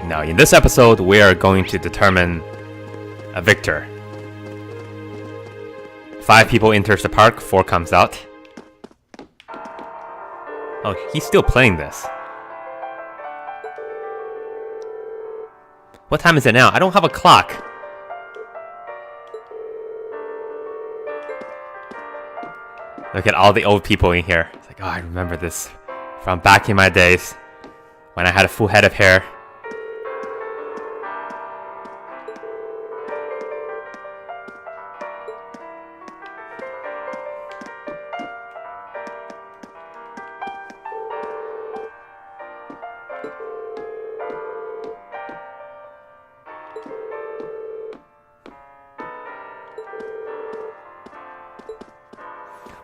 No, in this episode, we are going to determine a victor. 5 people enters the park, 4 comes out. Oh, he's still playing this. What time is it now? I don't have a clock. Look at all the old people in here. It's like, oh, I remember this from back in my days when I had a full head of hair.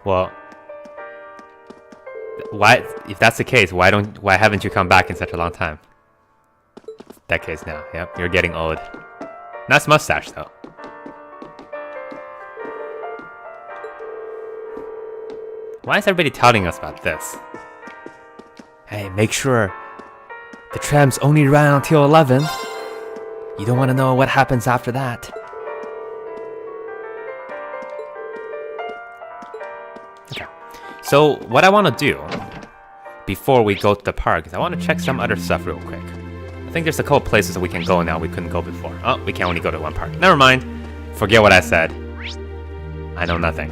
Well, why? If that's the case, why haven't you come back in such a long time? Decades now. Yep, you're getting old. Nice mustache though. Why is everybody telling us about this? Hey, make sure the trams only run until 11. You don't want to know what happens after that. So what I want to do before we go to the park is I want to check some other stuff real quick. I think there's a couple places that we can go now we couldn't go before. Oh, we can only go to one park. Never mind. Forget what I said. I know nothing.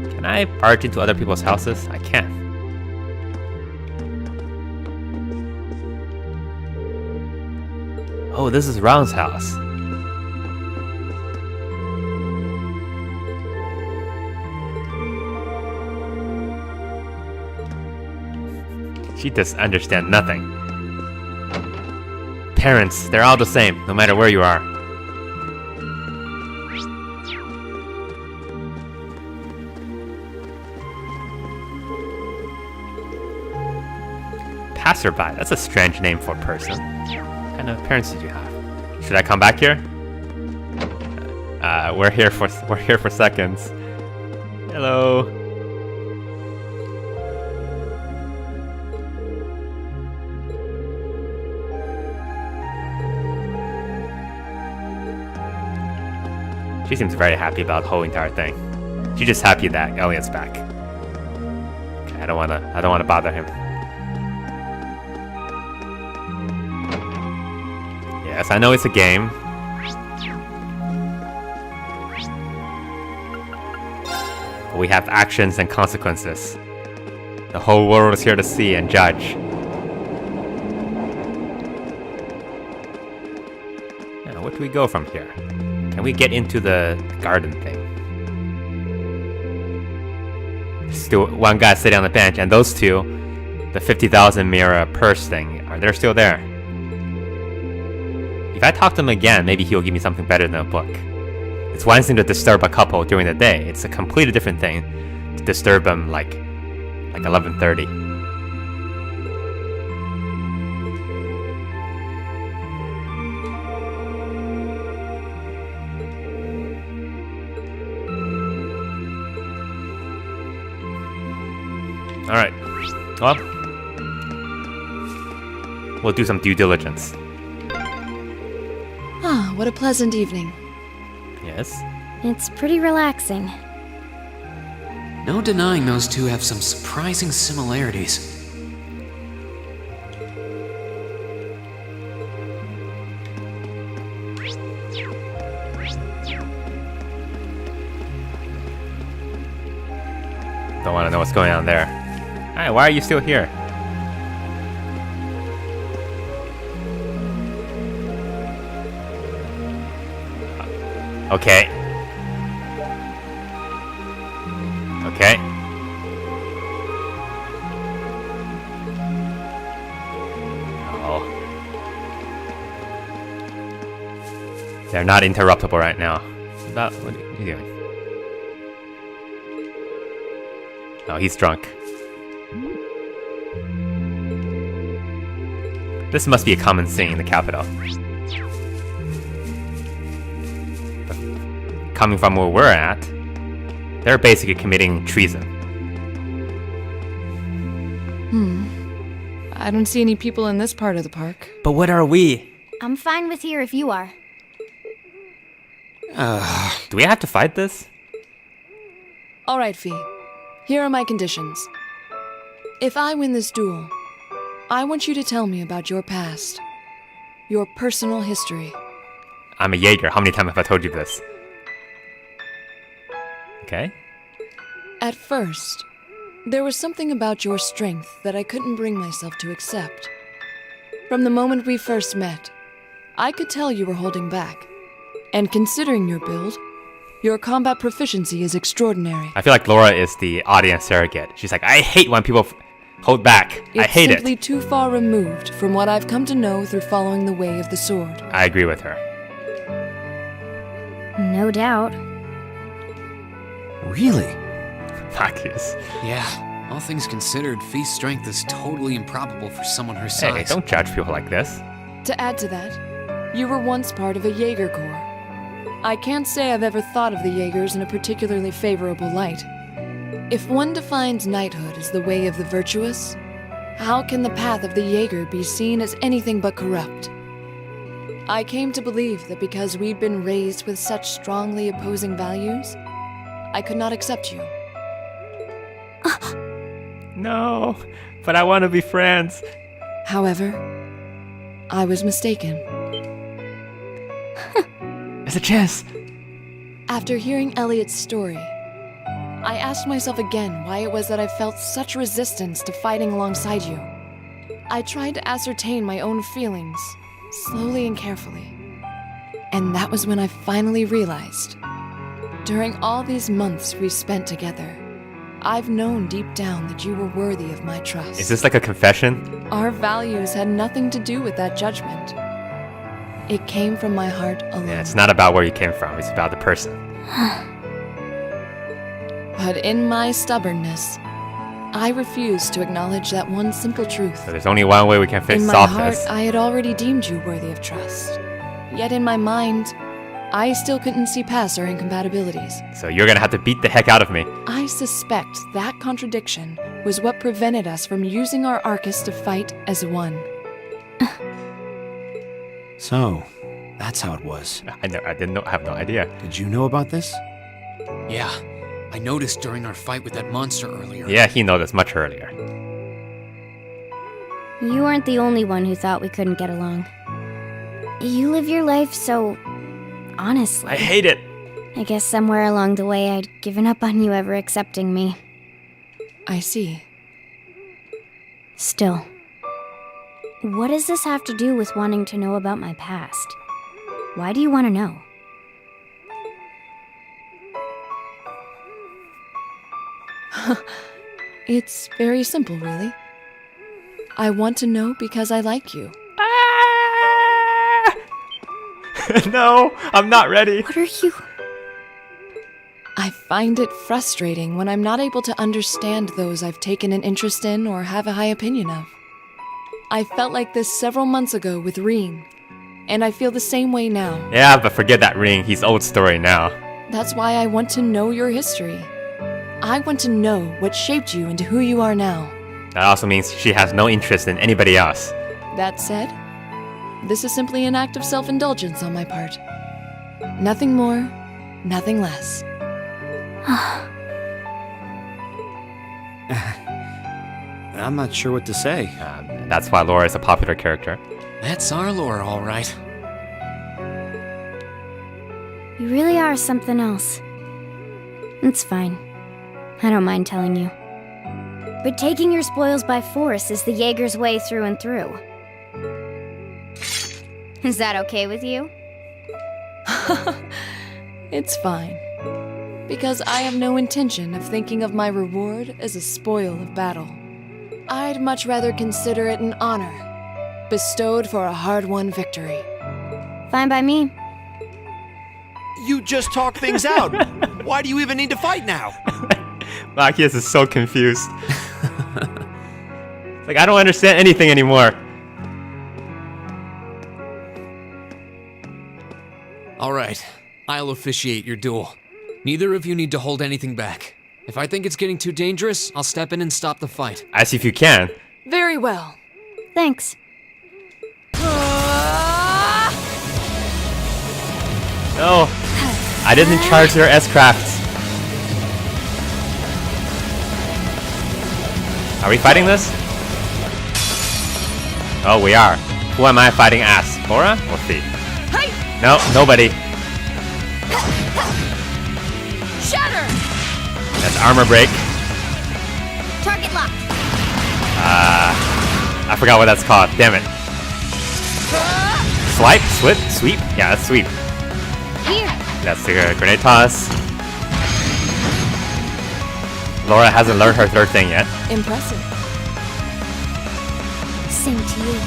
Can I barge into other people's houses? I can. Oh, this is Ron's house. She does understand nothing. Parents, they're all the same, no matter where you are. Passerby, that's a strange name for a person. What kind of parents did you have? Should I come back here? We're here for seconds. Hello. She seems very happy about the whole entire thing. She's just happy that Elliot's back. Okay, I don't wanna bother him. Yes, I know it's a game. But we have actions and consequences. The whole world is here to see and judge. Now, where do we go from here? Can we get into the garden thing? Still one guy sitting on the bench, and those two, the 50,000 Mira purse thing, they're still there. If I talk to him again, maybe he'll give me something better than a book. It's one thing to disturb a couple during the day. It's a completely different thing to disturb them like 11:30. Alright, well, we'll do some due diligence. Ah, what a pleasant evening. Yes? It's pretty relaxing. No denying those two have some surprising similarities. Don't want to know what's going on there. Hi, why are you still here? Okay. Okay. Oh. They're not interruptible right now. What are you doing? Oh, he's drunk. This must be a common scene in the capital. But coming from where we're at, they're basically committing treason. I don't see any people in this part of the park. But what are we? I'm fine with here if you are. Do we have to fight this? Alright, Fee. Here are my conditions. If I win this duel, I want you to tell me about your past. Your personal history. I'm a Jaeger. How many times have I told you this? Okay. At first, there was something about your strength that I couldn't bring myself to accept. From the moment we first met, I could tell you were holding back. And considering your build, your combat proficiency is extraordinary. I feel like Laura is the audience surrogate. She's like, I hate when people hold back. I hate It's simply it. too far removed from what I've come to know through following the way of the sword. I agree with her. No doubt. Really? Marcus. Yeah, all things considered, Fee's strength is totally improbable for someone her size. Hey, don't judge people like this. To add to that, you were once part of a Jaeger Corps. I can't say I've ever thought of the Jaegers in a particularly favorable light. If one defines knighthood as the way of the virtuous, how can the path of the Jaeger be seen as anything but corrupt? I came to believe that because we'd been raised with such strongly opposing values, I could not accept you. No, but I want to be friends. However, I was mistaken. There's a chance. After hearing Elliot's story, I asked myself again why it was that I felt such resistance to fighting alongside you. I tried to ascertain my own feelings, slowly and carefully. And that was when I finally realized. During all these months we spent together, I've known deep down that you were worthy of my trust. Is this like a confession? Our values had nothing to do with that judgment. It came from my heart alone. Yeah, it's not about where you came from. It's about the person. But in my stubbornness, I refused to acknowledge that one simple truth. So there's only one way we can In my solve heart, this. I had already deemed you worthy of trust. Yet in my mind, I still couldn't see past our incompatibilities. So you're gonna have to beat the heck out of me. I suspect that contradiction was what prevented us from using our Arcus to fight as one. So, that's how it was. I have no idea. Did you know about this? Yeah, I noticed during our fight with that monster earlier. Yeah, he noticed much earlier. You weren't the only one who thought we couldn't get along. You live your life so honestly. I hate it. I guess somewhere along the way I'd given up on you ever accepting me. I see. Still, what does this have to do with wanting to know about my past? Why do you want to know? It's very simple, really. I want to know because I like you. No, I'm not ready. What are you? I find it frustrating when I'm not able to understand those I've taken an interest in or have a high opinion of. I felt like this several months ago with Reen, and I feel the same way now. Yeah, but forget that ring. He's old story now. That's why I want to know your history. I want to know what shaped you into who you are now. That also means she has no interest in anybody else. That said, this is simply an act of self-indulgence on my part. Nothing more, nothing less. I'm not sure what to say. That's why Laura is a popular character. That's our lore, all right. You really are something else. It's fine. I don't mind telling you. But taking your spoils by force is the Jaeger's way through and through. Is that okay with you? It's fine. Because I have no intention of thinking of my reward as a spoil of battle. I'd much rather consider it an honor, bestowed for a hard-won victory. Fine by me. You just talk things out. Why do you even need to fight now? Machias is so confused. Like, I don't understand anything anymore. All right, I'll officiate your duel. Neither of you need to hold anything back. If I think it's getting too dangerous, I'll step in and stop the fight. As if you can. Very well. Thanks. No! I didn't charge their S-Crafts. Are we fighting this? Oh, we are. Who am I fighting as? Laura or Thief? No, nobody. Shatter! That's armor break. Target locked. I forgot what that's called. Damn it. Swipe? Sweep? Yeah, that's sweep. Here. That's the grenade toss. Laura hasn't learned her third thing yet. Impressive. Same to you.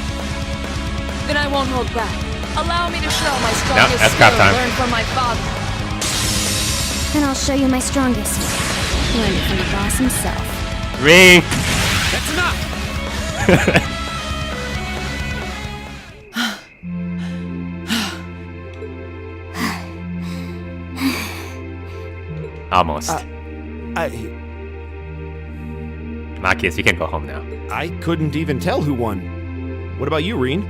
Then I won't hold back. Allow me to show my No, strongest that's skill crap time. learned from my father. Then I'll show you my strongest. Learn it from the boss himself. Ring! That's enough! Almost. I Machias, you can go home now. couldn't even tell who won. What about you, Reen?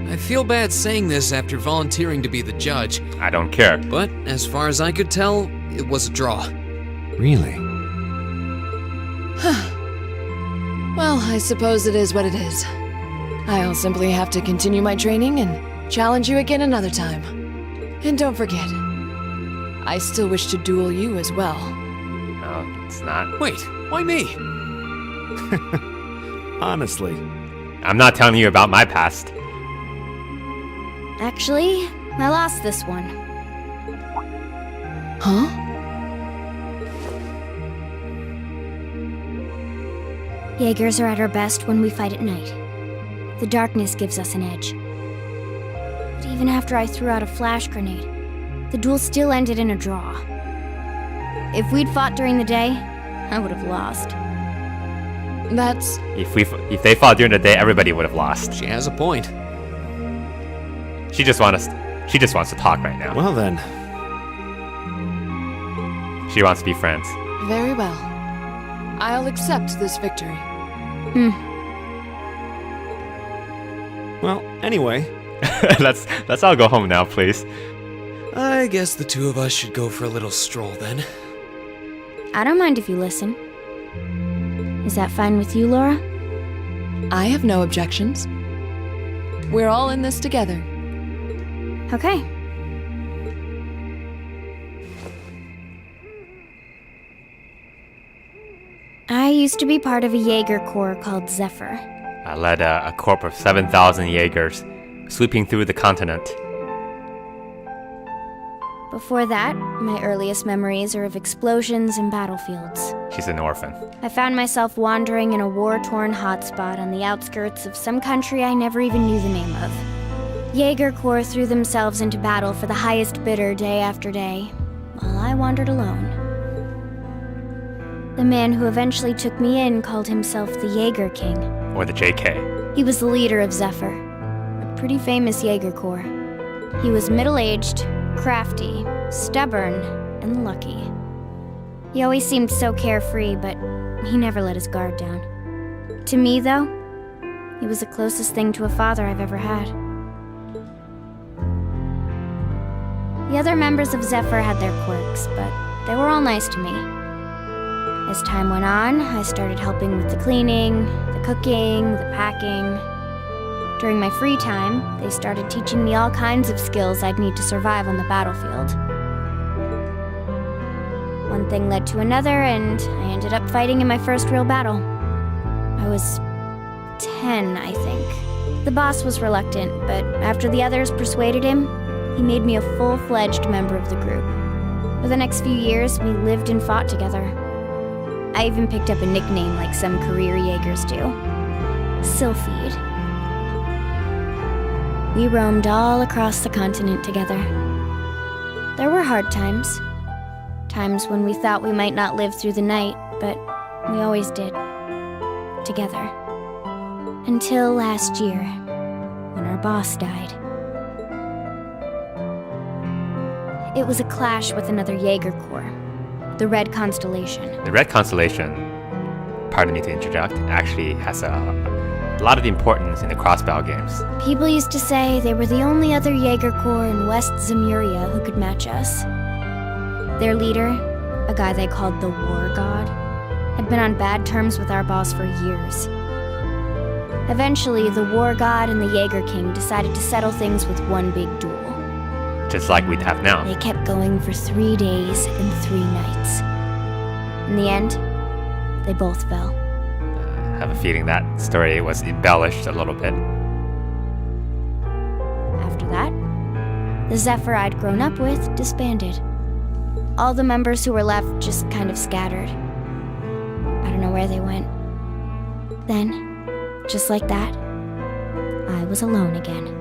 I feel bad saying this after volunteering to be the judge, I don't care. but as far as I could tell, it was a draw. Really? Well, I suppose it is what it is. I'll simply have to continue my training and challenge you again another time. And don't forget, I still wish to duel you as well. No, it's not. Wait, why me? Honestly. I'm not telling you about my past. Actually, I lost this one. Huh? Jaegers are at our best when we fight at night. The darkness gives us an edge. But even after I threw out a flash grenade, the duel still ended in a draw. If we'd fought during the day, I would have lost. That's... If they fought during the day, everybody would have lost. She has a point. She just wants to talk right now. Well then. She wants to be friends. very well. I'll accept this victory. Well, anyway. let's all go home now, please. I guess the two of us should go for a little stroll then. I don't mind if you listen. Is that fine with you, Laura? I have no objections. We're all in this together. Okay. I used to be part of a Jaeger corps called Zephyr. I led a corps of 7,000 Jaegers, sweeping through the continent. Before that, my earliest memories are of explosions and battlefields. She's an orphan. I found myself wandering in a war-torn hotspot on the outskirts of some country I never even knew the name of. Jaeger corps threw themselves into battle for the highest bidder day after day, while I wandered alone. The man who eventually took me in called himself the Jaeger King. Or the JK. He was the leader of Zephyr, a pretty famous Jaeger corps. He was middle-aged, crafty, stubborn, and lucky. He always seemed so carefree, but he never let his guard down. To me, though, he was the closest thing to a father I've ever had. The other members of Zephyr had their quirks, but they were all nice to me. As time went on, I started helping with the cleaning, the cooking, the packing. During my free time, they started teaching me all kinds of skills I'd need to survive on the battlefield. One thing led to another, and I ended up fighting in my first real battle. I was 10, I think. The boss was reluctant, but after the others persuaded him, he made me a full-fledged member of the group. For the next few years, we lived and fought together. I even picked up a nickname like some career Jaegers do. Sylphide. We roamed all across the continent together. There were hard times. Times when we thought we might not live through the night, but we always did. Together. Until last year, when our boss died. It was a clash with another Jaeger corps, the Red Constellation. The Red Constellation, pardon me to interject, actually has a lot of importance in the crossbow games. People used to say they were the only other Jaeger Corps in West Zemuria who could match us. Their leader, a guy they called the War God, had been on bad terms with our boss for years. Eventually, the War God and the Jaeger King decided to settle things with one big duel. Just like we'd have now. They kept going for 3 days and 3 nights. In the end, they both fell. I have a feeling that story was embellished a little bit. After that, the Zephyr I'd grown up with disbanded. All the members who were left just kind of scattered. I don't know where they went. Then, just like that, I was alone again.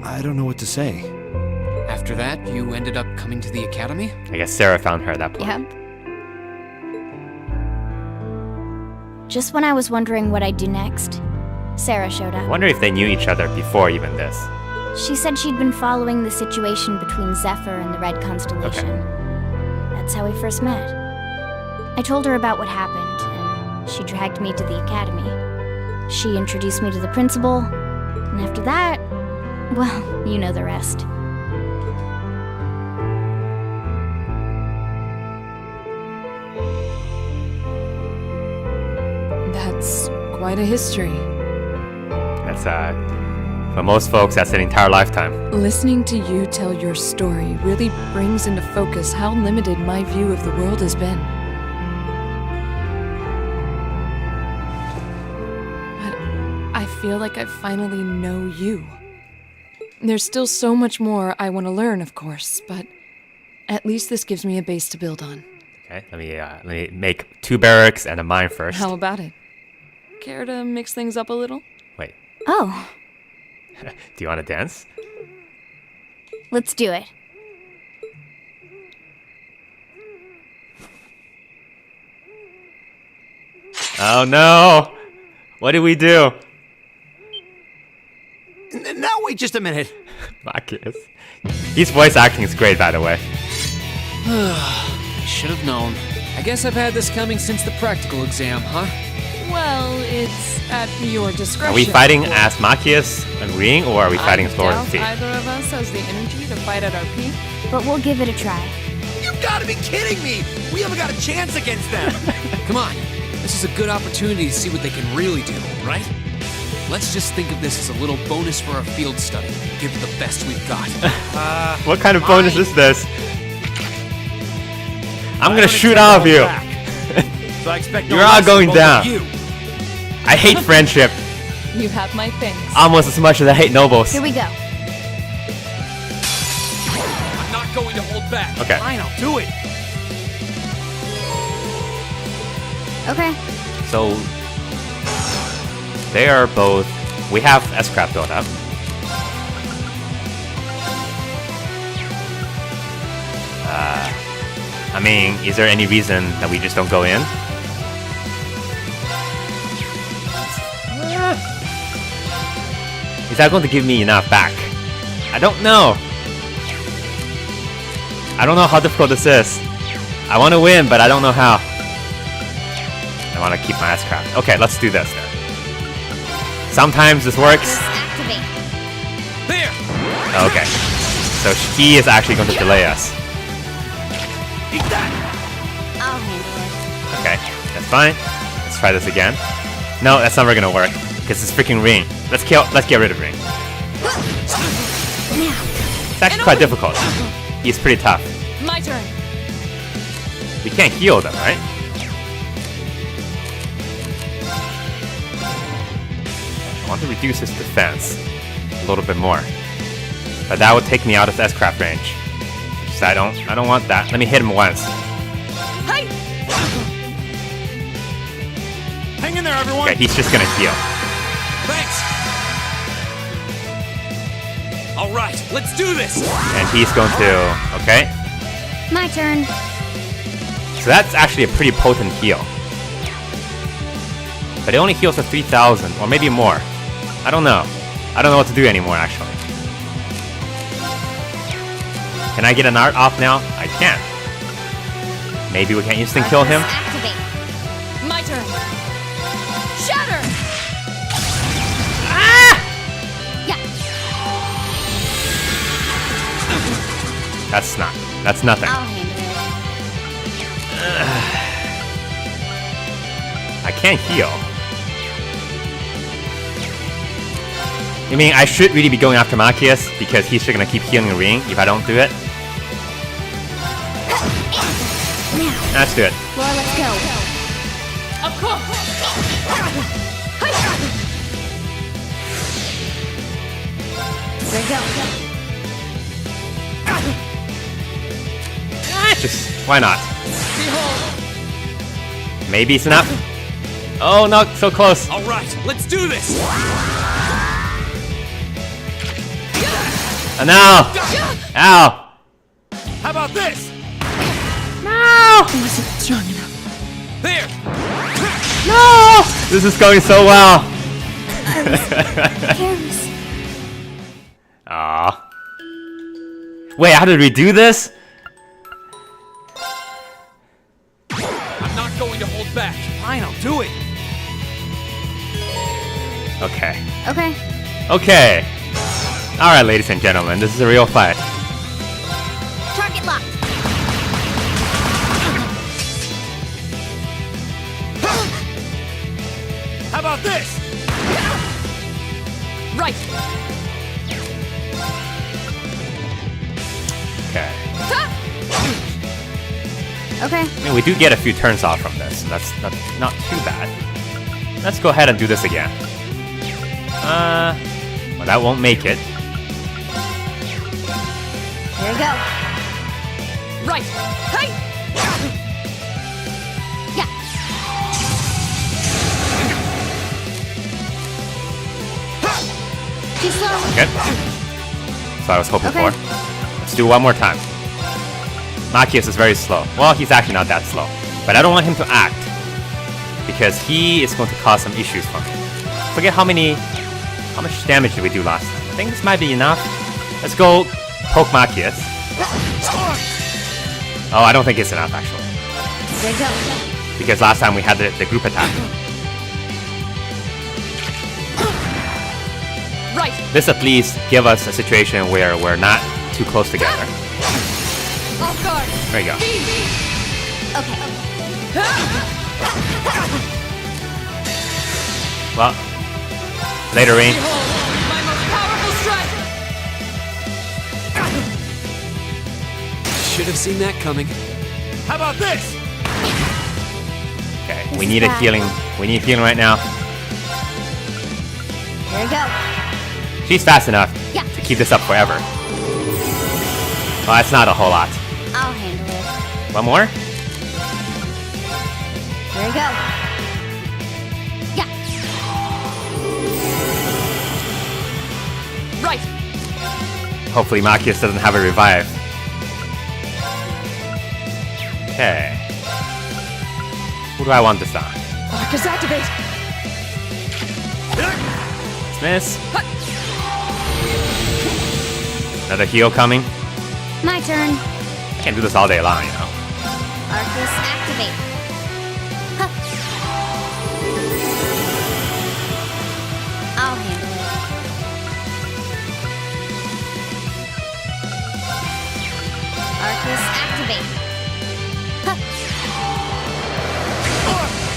I don't know what to say. After that, you ended up coming to the academy? I guess Sarah found her at that point. Yep. Just when I was wondering what I'd do next, Sarah showed I up. wonder if they knew each other before even this. She said she'd been following the situation between Zephyr and the Red Constellation. That's how we first met. I told her about what happened, and she dragged me to the academy. She introduced me to the principal, and after that, well, you know the rest. That's quite a history. That's, for most folks, that's an entire lifetime. Listening to you tell your story really brings into focus how limited my view of the world has been. But I feel like I finally know you. There's still so much more I want to learn, of course, but at least this gives me a base to build on. Okay, let me make 2 barracks and a mine first. How about it? Care to mix things up a little? Wait, Oh, do you want to dance? let's do it. Oh no! What did we do? Now wait just a minute. Machias. His voice acting is great, by the way. I should have known. I guess I've had this coming since the practical exam, huh? Well, it's at your discretion. Are we fighting as Machias and Ring, or are we fighting as Lord I of the Sea? doubt either of us has the energy to fight at our peak. But we'll give it a try. You've got to be kidding me! We haven't got a chance against them! Come on. This is a good opportunity to see what they can really do, right? Let's just think of this as a little bonus for our field study. Give it the best we've got. What kind of bonus is this? I'm gonna don't shoot accept all of all you. back. So I expect no You're all less from going both down. of you. I hate friendship You have my thanks. almost as much as I hate nobles. Here we go. I'm not going to hold back. Okay. Fine, I'll do it. Okay. So they are both. We have S-Craft built up. I mean, is there any reason that we just don't go in? Is that going to give me enough back? I don't know. I don't know how difficult this is. I want to win, but I don't know how. I want to keep my S-Craft. Okay, let's do this then. Sometimes this works. Activate. There! Okay. So he is actually going to delay us. Eat that! I'll handle it. Okay, that's fine. Let's try this again. No, that's never gonna work. Because it's freaking Ring. Let's get rid of Ring. It's actually quite difficult. He's pretty tough. My turn. We can't heal them, right? I want to reduce his defense a little bit more. But that would take me out of S-Craft range. So I don't want that. Let me hit him once. Hi. Hang in there, everyone! Okay, he's just gonna heal. Thanks! Alright, let's do this! And he's going to... Okay. My turn. So that's actually a pretty potent heal. But it only heals for 3,000, or maybe more. I don't know. I don't know what to do anymore, actually. Can I get an art off now? I can. Maybe we can instant kill him. Arcus activate. My turn. Shatter! Yeah. That's nothing. I'll handle it. I can't heal. You mean I should really be going after Machias because he's just gonna keep healing Ring if I don't do it? Now, Let's do it. Laura, let's go. Of course! There you go. Just why not? Maybe it's enough. Oh no, so close. All right, let's do this. Oh, no! Ow! How about this? No! Wasn't strong enough. There. No! This is going so well. Careless. Aw. Wait, how did we do this? I'm not going to hold back. Fine, I'll do it. Okay. Okay. Okay. Alright, ladies and gentlemen, this is a real fight. Target locked. How about this? Right! Okay. Okay. I mean, we do get a few turns off from this. So that's not too bad. Let's go ahead and do this again. Well, that won't make it. There you go. Right! Hey! Yeah. Too slow. Okay. That's what I was hoping Okay. for. Let's do it one more time. Machias is very slow. Well, he's actually not that slow. But I don't want him to act. Because he is going to cause some issues for me. Forget how much damage did we do last time. I think this might be enough. Let's go poke Machias. Oh, I don't think it's enough actually. There you go. Because last time we had the group attack. Right! This at least give us a situation where we're not too close together. Off guard! There you go. Okay. Well, later Rain. Behold, my most powerful strike! Should have seen that coming. How about this? Okay, This we is need a bad. healing. We need healing right now. There you go. She's fast enough Yeah. to keep this up forever. Well, that's not a whole lot. I'll handle it. One more? There you go. Yeah. Right! Hopefully Machias doesn't have a revive. Okay. Who do I want this on? Arcus activate! Dismiss. Another heal coming. My turn. I can't do this all day long, you know. Arcus activate. Huh. I'll handle it. Arcus activate. Huh.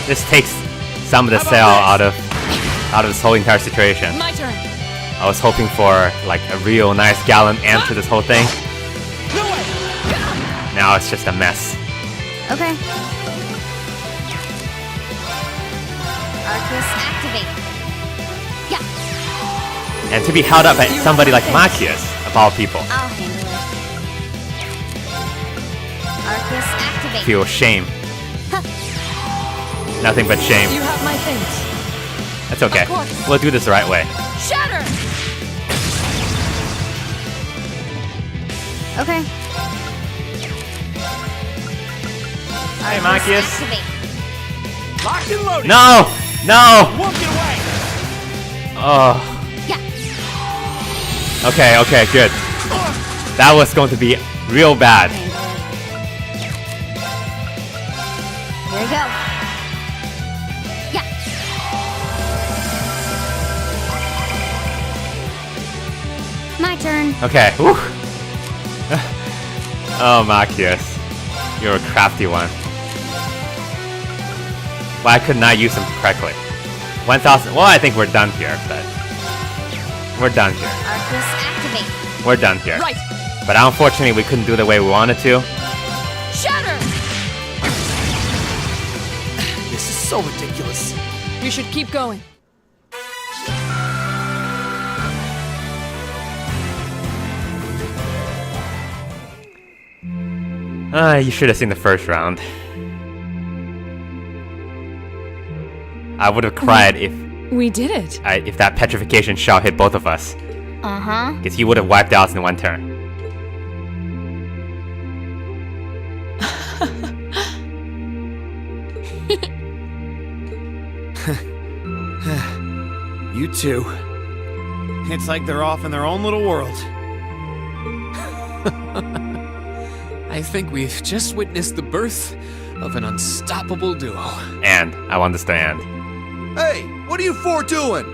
This takes some of the cell out of this whole entire situation. My turn! I was hoping for like a real nice gallant end to this whole thing. No way! Now it's just a mess. Okay. Arcus activate. Yeah, And to be held up by somebody like Machias, of all people, I'll handle it. Arcus activate. feel shame. Huh. Nothing but shame. You have my things. That's okay. Of course. We'll do this the right way. Shatter! Okay. Hey, Arcus Machias. activate. Locked and loaded. No! No! Won't get away. Oh. Yeah. Okay, okay, good. That was going to be real bad. Handle it. Here we go. Yeah. My turn. Okay. Whew. Oh, Machias. You're a crafty one. Why couldn't I use them correctly? 1,000. Well, I think we're done here, but. We're done here. Arcus, activate. We're done here. Right. But unfortunately, we couldn't do the way we wanted to. Shatter! This is so ridiculous. We should keep going. You should have seen the first round. I would have cried if We did it. if that petrification shot hit both of us. Uh-huh. Because he would have wiped out in one turn. You two. It's like they're off in their own little world. I think we've just witnessed the birth of an unstoppable duo. And I understand. Hey, what are you four doing?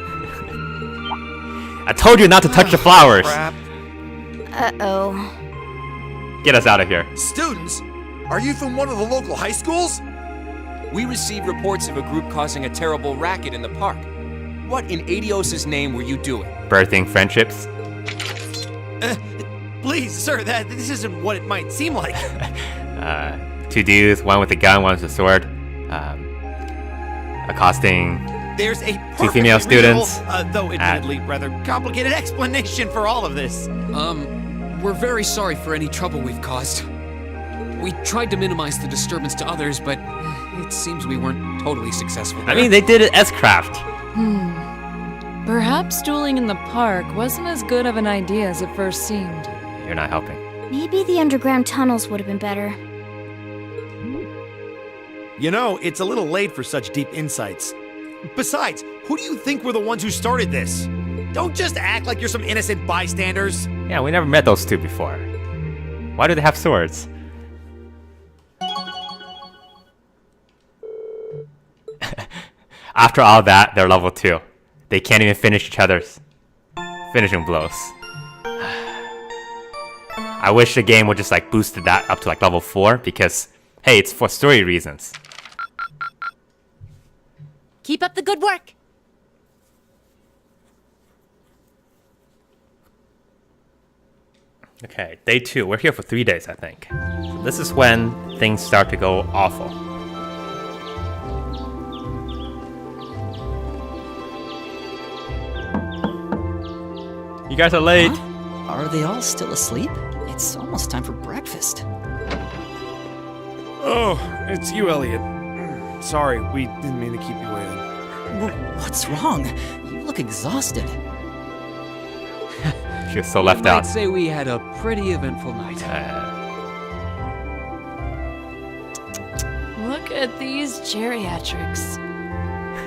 I told you not to touch the flowers. Crap. Uh-oh. Get us out of here. Students? Are you from one of the local high schools? We received reports of a group causing a terrible racket in the park. What in Adios' name were you doing? Birthing friendships. Please, sir, this isn't what it might seem like. Two dudes, one with a gun, one with a sword. Accosting. There's a Two female perfectly reasonable, students though admittedly rather complicated explanation for all of this. We're very sorry for any trouble we've caused. We tried to minimize the disturbance to others, but it seems we weren't totally successful. I mean, they did it as craft. Perhaps dueling in the park wasn't as good of an idea as it first seemed. You're not helping. Maybe the underground tunnels would have been better. You know, it's a little late for such deep insights. Besides, who do you think were the ones who started this? Don't just act like you're some innocent bystanders. Yeah, we never met those two before. Why do they have swords? After all that, they're level 2. They can't even finish each other's finishing blows. I wish the game would just like boosted that up to like level 4 because, hey, it's for story reasons. Keep up the good work. Okay, day 2. We're here for 3 days, I think. So this is when things start to go awful. You guys are late. Huh? Are they all still asleep? It's almost time for breakfast. Oh, it's you, Elliot. Sorry, we didn't mean to keep you waiting. What's wrong? You look exhausted. She was so left out. I'd say we had a pretty eventful night. Look at these geriatrics.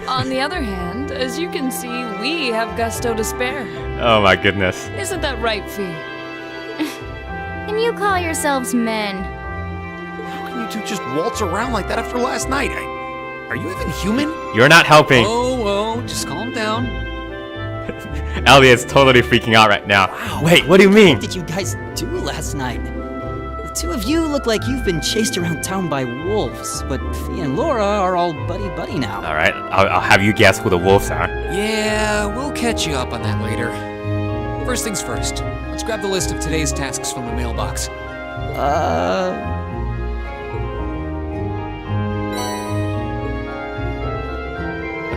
On the other hand, as you can see, we have gusto to spare. Oh my goodness. Isn't that right, Fee? Can you call yourselves men? How can you two just waltz around like that after last night? Are you even human? You're not helping. Oh, just calm down. Elliot's totally freaking out right now. Wow. Wait, what do you mean? What did you guys do last night? The two of you look like you've been chased around town by wolves, but Fee and Laura are all buddy-buddy now. Alright, I'll have you guess who the wolves are. Yeah, we'll catch you up on that later. First things first, let's grab the list of today's tasks from the mailbox.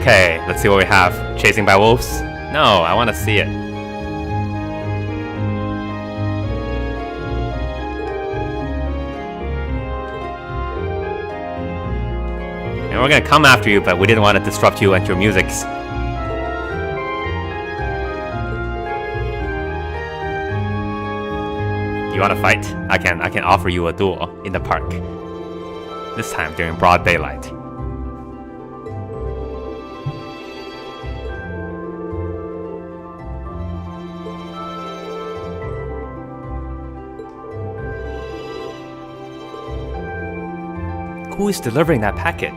Okay, let's see what we have. Chasing by wolves? No, I want to see it. And we're gonna come after you, but we didn't want to disrupt you and your musics. You want to fight? I can offer you a duel in the park. This time during broad daylight. Who is delivering that packet?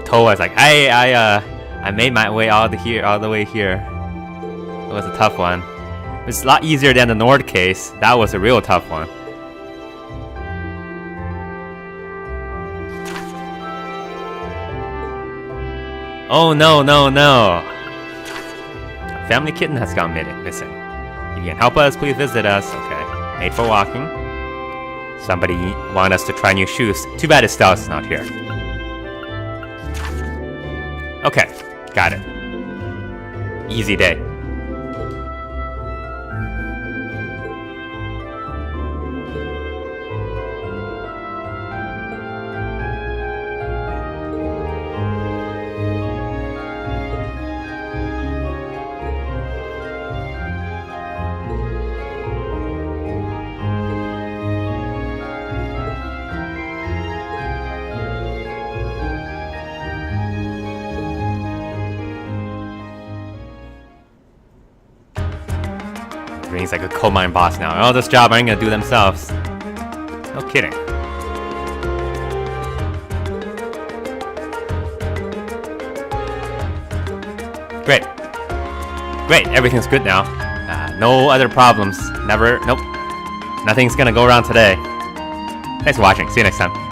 Toa's like, I made my way all the way here. It was a tough one. It's a lot easier than the Nord case. That was a real tough one. Oh no, no, no. A family kitten has gone missing. If you can help us, please visit us. Okay. Made for walking. Somebody want us to try new shoes. Too bad Estelle's not here. Okay, got it. Easy day. He's like a coal mine boss now. Oh, this job I ain't gonna do themselves. No kidding. Great. Great, everything's good now. No other problems. Never, nope. Nothing's gonna go wrong today. Thanks for watching. See you next time.